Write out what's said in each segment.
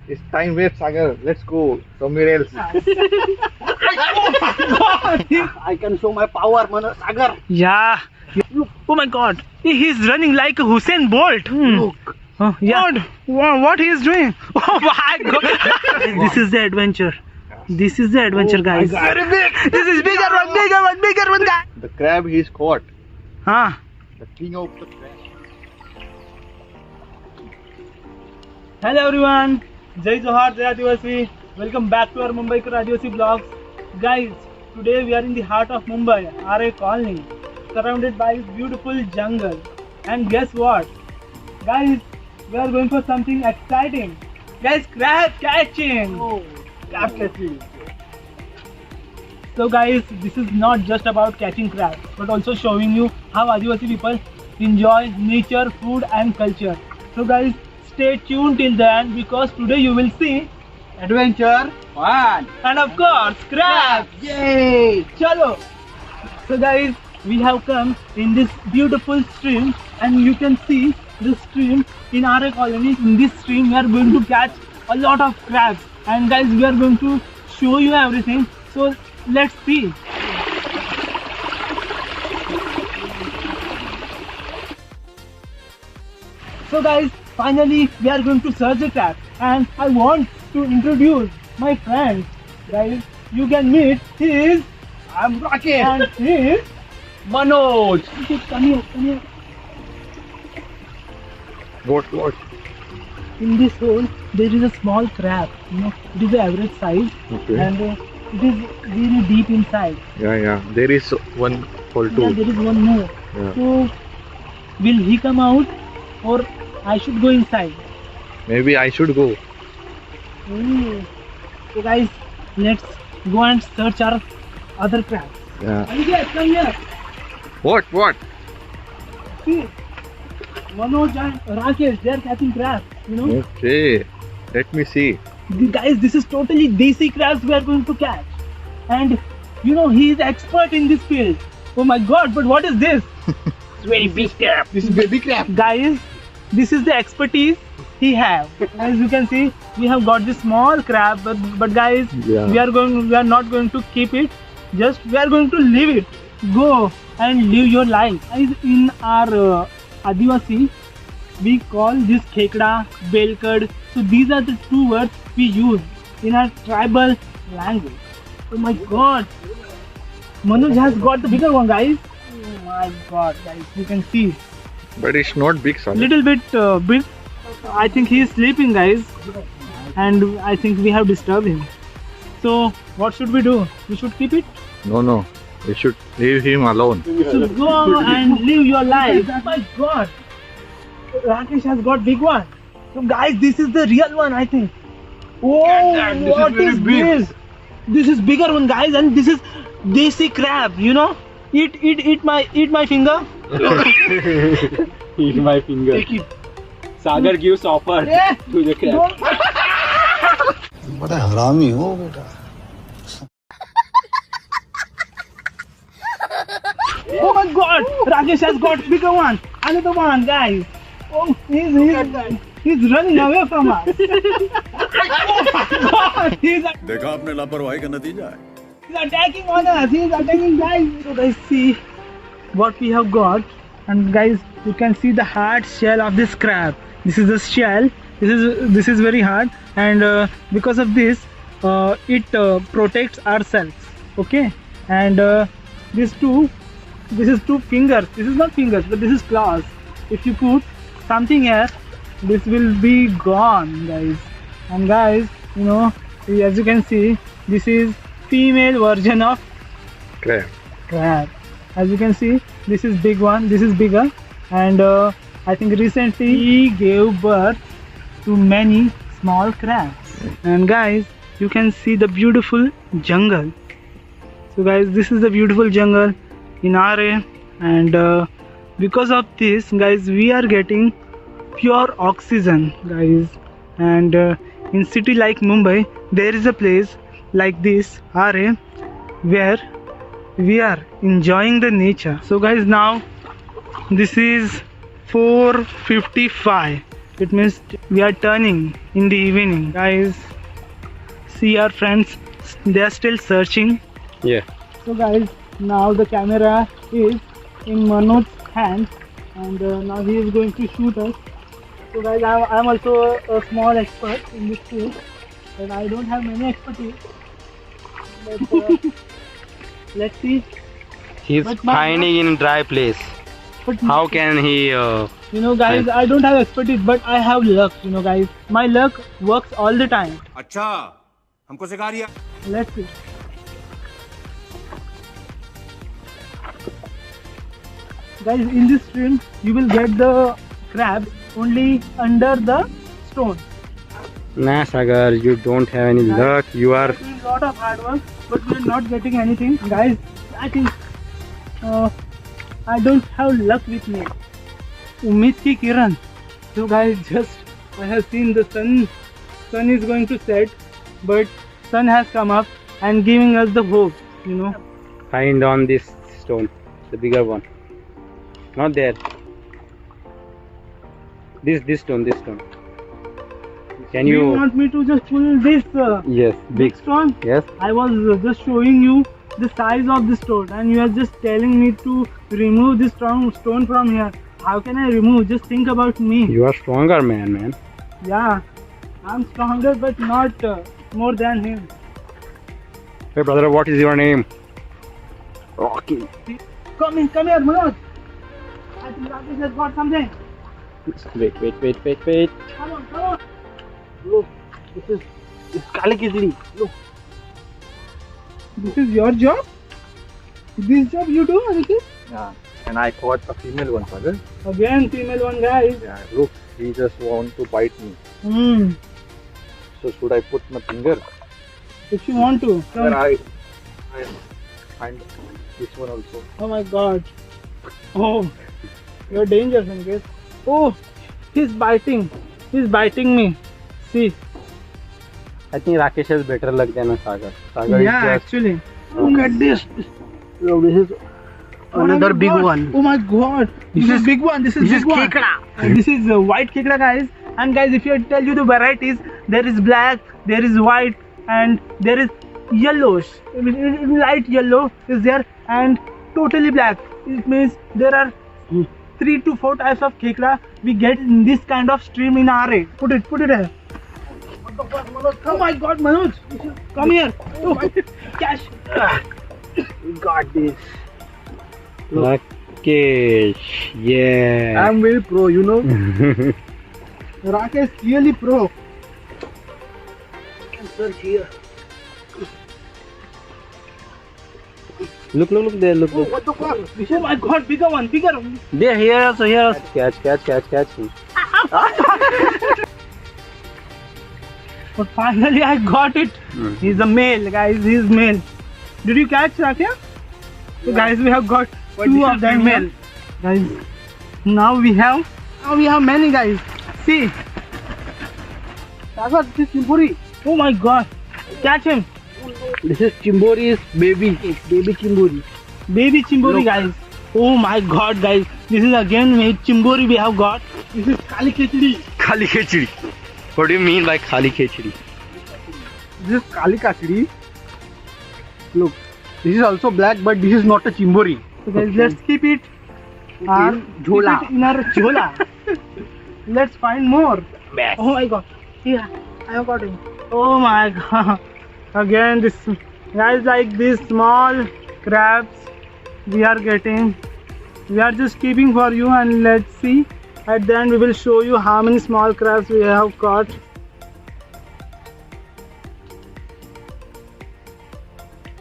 It's time waste, Sagar. Let's go somewhere else. I can show my power, Sagar. Yeah. Look. Oh my God. He's running like Hussein Bolt. Look. Oh, yeah. What he is doing? Oh my God. This is the adventure. This is the adventure, guys. Very big. This is bigger one, guy. The crab he's caught. Huh? The king of the crab. Hello everyone. Jai Johar, Jai Adivasi. Welcome back to our Mumbai Adivasi vlogs. Guys, today we are in the heart of Mumbai, RA Colony, surrounded by beautiful jungle. And guess what? Guys, we are going for something exciting. Guys, crab catching. Oh, crab catching. So guys, this is not just about catching crabs, but also showing you how Adivasi people enjoy nature, food and culture. So guys, stay tuned till the end because today you will see Adventure fun. and of course crabs. Yay! Chalo. So guys, we have come in this beautiful stream and you can see the stream in our colony. In this stream we are going to catch a lot of crabs and guys we are going to show you everything. So let's see. So guys, finally we are going to search the crab and I want to introduce my friend. Guys, you can meet his I'm Rocket. and his Manoj. come here. What? In this hole there is a small crab, it is the average size Okay. and it is really deep inside. Yeah. There is one hole Yeah, too. there is one more. Yeah. So will he come out or I should go inside? Maybe I should go. So guys, let's go and search our other crabs. Yeah. Aniket, come here. What? See, Manoj and Rakesh, they are catching crabs, Okay. Let me see. Guys, this is totally desi crabs we are going to catch. And he is expert in this field. Oh my God, but what is this? It's very big crab. This is baby crab. Guys, this is the expertise he have. As you can see, we have got this small crab, but guys, Yeah. we are not going to keep it. Just we are going to leave it. Go and live your life. Guys, in our Adivasi, we call this khekda, belkad. So these are the two words we use in our tribal language. Oh my God, Manoj has got the bigger one, guys. Oh my God, guys, you can see. But it's not big, Sagar. Little bit big. I think he is sleeping, guys, and I think we have disturbed him. So what should we do? We should keep it. No. We should leave him alone. So go and live your life. Oh my God, Rakesh has got big one. So guys, this is the real one, I think. Oh, that. This is what very is big. this? This is bigger one, guys, and this is desi crab. Eat my finger. Eat my finger. Take it. Sagar gives offer Yeah. to the crab. Don't- बड़ा हरामी हो बेटा. Oh my God! Rakesh has got bigger one. Another one, guys. Oh, he's running away from us. Oh my God! He's देखा आपने लापरवाही का नतीजा है. attacking on us. He's attacking, guys. So guys, see what we have got, and guys, you can see the hard shell of this crab. This is the shell. This is very hard, and because of this, it protects ourselves. Okay, and this is two fingers. This is not fingers, but this is claws. If you put something here, this will be gone, guys. And guys, as you can see, this is female version of Crab. crab. As you can see, this is big one. This is bigger, and I think recently he gave birth to many small crabs. And guys, you can see the beautiful jungle. So guys, this is the beautiful jungle in RA, and because of this, guys, we are getting pure oxygen, guys. And in city like Mumbai, there is a place like this RA where we are enjoying the nature. So guys, now this is 4:55 It means we are turning in the evening. Guys, see our friends, they are still searching. Yeah. So guys, now the camera is in Manoj's hand, and now he is going to shoot us. So guys, I am also a small expert in this field, and I don't have many expertise. But let's see. He's But my- finding in dry place. But How can he? you know, guys, I don't have expertise, but I have luck. You know, guys, my luck works all the time. अच्छा हमको सिखा दिया Let's see. Guys, in this stream, you will get the crab only under the stone. Nah, Sagar, you don't have any luck. You are. We are doing a lot of hard work, but we are not getting anything. Guys, I think I don't have luck with me. Umid ki kiran. So guys, just I have seen the sun. Sun is going to set, but sun has come up and giving us the hope. You know. Find on this stone, the bigger one. Not there. This stone. Can Do you you? want me to just pull this Yes, big big. stone? Yes. I was just showing you the size of the stone, and you are just telling me to remove this strong stone from here. How can I remove? Just think about me. You are stronger, man. Yeah, I'm stronger, but not more than him. Hey, brother, what is your name? Rocky. Come here, Manoj. I think Rakesh has got something. Wait. Come on. Look, this is Kali Khichdi. Look. This is your job? This job you do, Aniket? Yeah. And I caught a female one, Sagar. Again, female one, guys. Yeah. Look, he just want to bite me. Hmm. So should I put my finger? If you want to. Then Come. I find this one also. Oh my god. Oh, you're dangerous, Aniket. Oh, he's biting. He's biting me. See. I think Rakesh has better luck than Sagar. Sagar Yeah, is just. actually. Look at this. Look, this is another big one. Oh my god. This is big one. This is big one. And this is white kekra, guys. And guys, if I tell you the varieties, there is black, there is white, and there is yellowish. Light yellow is there, and totally black. It means there are 3 to 4 types of kekra we get in this kind of stream in RA. Put it here. Oh my god, Manoj! Come here! Oh, cash! We got this. Rakesh, yeah. I'm very pro, you know. Rakesh really pro. Search here. Look there, look. What the fuck? Oh my god, bigger one. There, here also. Catch him. But finally I got it. He's a male, guys. He's male. Did you catch Rakesh? So guys, we have got two of them male. Guys, now we have many, guys. See. That's what this Chimbori. Oh my god. Catch him. This is Chimbori's baby Chimbori. Baby Chimbori, guys. Oh my god, guys. This is again made Chimbori we have got. This is Kali Khichdi. Khali Khichdi. What do you mean by Khali Khichdi? This is Kali Khichdi. Look, this is also black, but this is not a Chimbori. So guys, let's keep it Jhola. keep it in our jhola. Let's find more. Oh my god. Yeah, I have got him. Oh my god. Again, this guys, like these small crabs we are getting. We are just keeping for you, and let's see. At the end, we will show you how many small crabs we have caught.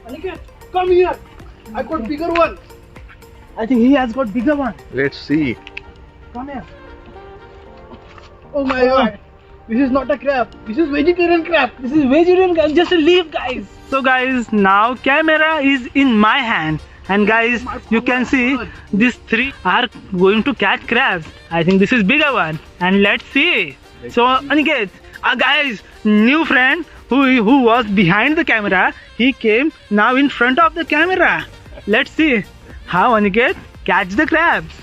Aniket, come here. I got bigger one. I think he has got bigger one. Let's see. Come here. Oh my god. This is not a crab. This is vegetarian crab. This is vegetarian crab. Just a leaf, guys. So guys, now camera is in my hand. And guys, you can see these 3 are going to catch crabs. I think this is bigger one. And let's see. So Aniket, guys, new friend who was behind the camera, he came now in front of the camera. Let's see how Aniket catch the crabs.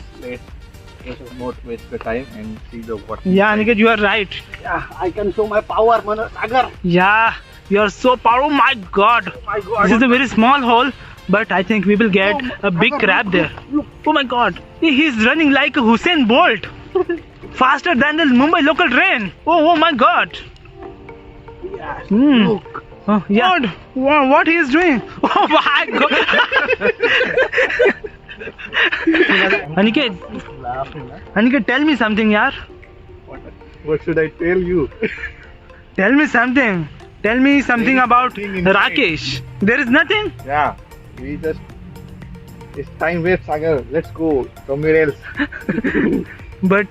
Let's not waste the time and see the what. Yeah, Aniket, you are right. Yeah, I can show my power, Manoj Sagar. Yeah, you are so powerful. Oh my God. My God. This is a very small hole, but I think we will get a big crab there. Oh my God. He's running like a Hussein Bolt. Faster than the Mumbai local train. Oh my God. Yes. Look. Oh, yeah. Wow, what he is doing? Oh my God. Aniket, tell me something, yaar. What should I tell you? Tell me something. Tell me something There is about nothing inside. Rakesh. There is nothing? Yeah, it's time waste, Sagar. Let's go somewhere else. But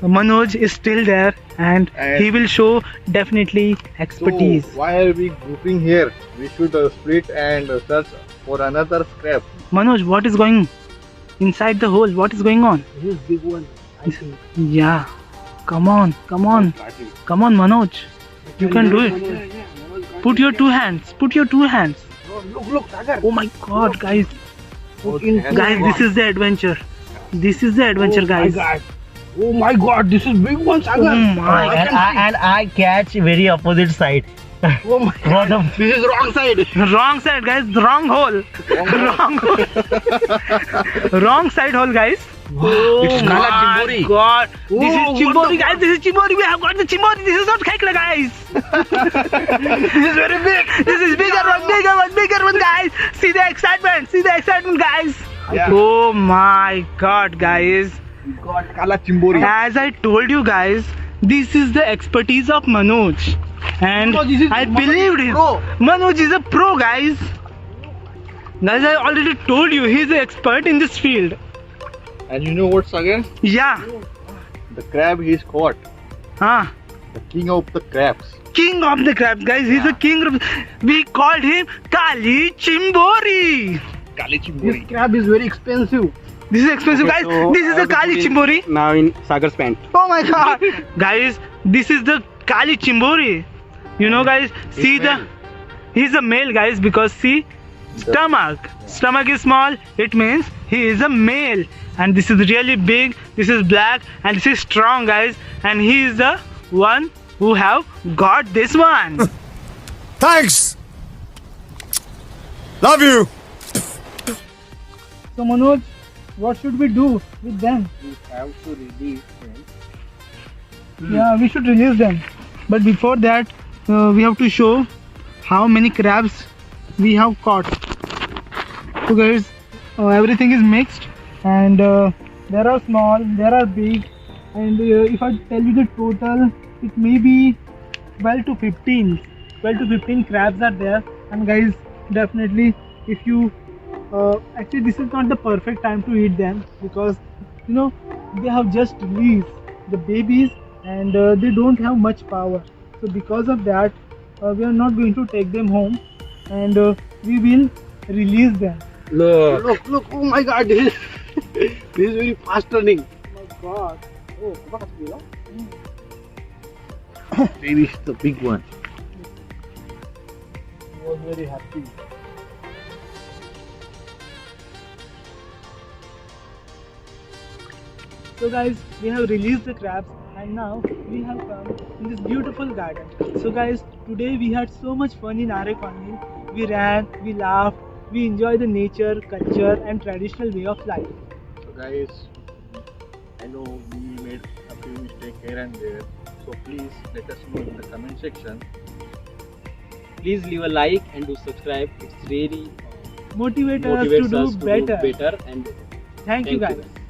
Manoj is still there and he will show definitely expertise. So why are we grouping here? We should split and search for another scrap. Manoj, what is going inside the hole? What is going on? This big one, I think. Yeah. Come on, Manoj. You can do it. Put your two hands. Look, Sagar. Oh my God, guys. Guys, Guys, this is the adventure. Guys. Oh my God, this is big one, Sagar. Oh my. And I catch very opposite side. Oh my God, this is wrong side. Wrong side, guys. Wrong hole. Wrong hole. Wrong side hole, guys. Oh My my God. This is Oh, Chimbori, what the guys. This is Chimbori. We have got the Chimbori. This is not Khaikla, guys. This is very big. This is bigger one, guys. See the excitement, guys. Yeah. Oh my God, guys. We got Kala Chimbori. As I told you guys, this is the expertise of Manoj. And No, this is- I Manoj believed is him. pro. Manoj is a pro, guys. Guys, I already told you, he's an expert in this field. And you know what, Sagar? Yeah. The crab he's caught. Ah. The king of the crabs. King of the crabs, guys. He's a king of... We called him Kali Chimbori. Kali Chimbori. Crab is very expensive. This is expensive, guys. This is the Kali Chimbori. Now in Sagar's pant. Oh my God. Guys, this is the Kali Chimbori. You know, guys, see the... He's a male, guys, because see... Stomach is small. It means he is a male. And this is really big. This is black. And this is strong, guys. And he is the one who have got this one. Thanks. Love you. So Manoj, what should we do with them? We have to release him. Yeah, we should release them. But before that, we have to show how many crabs we have caught. So guys, everything is mixed, and there are small, there are big, and if I tell you the total, it may be 12 to 15 crabs are there. And guys, definitely if you actually this is not the perfect time to eat them, because you know they have just released the babies and they don't have much power. So because of that, we are not going to take them home, and we will release them. Look, oh my God, this is very fast turning. Oh my God. Oh, what is Maybe it's the big one. I was very happy. So guys, we have released the crabs, and now we have come in this beautiful garden. So guys, today we had so much fun in our colony. We ran, we laughed, we enjoyed the nature, culture and traditional way of life. So guys, I know we made a few mistakes here and there. So please let us know in the comment section. Please leave a like and do subscribe. It's really Motivate us motivates to us do to better. do better and better. Thank you Thank you, guys.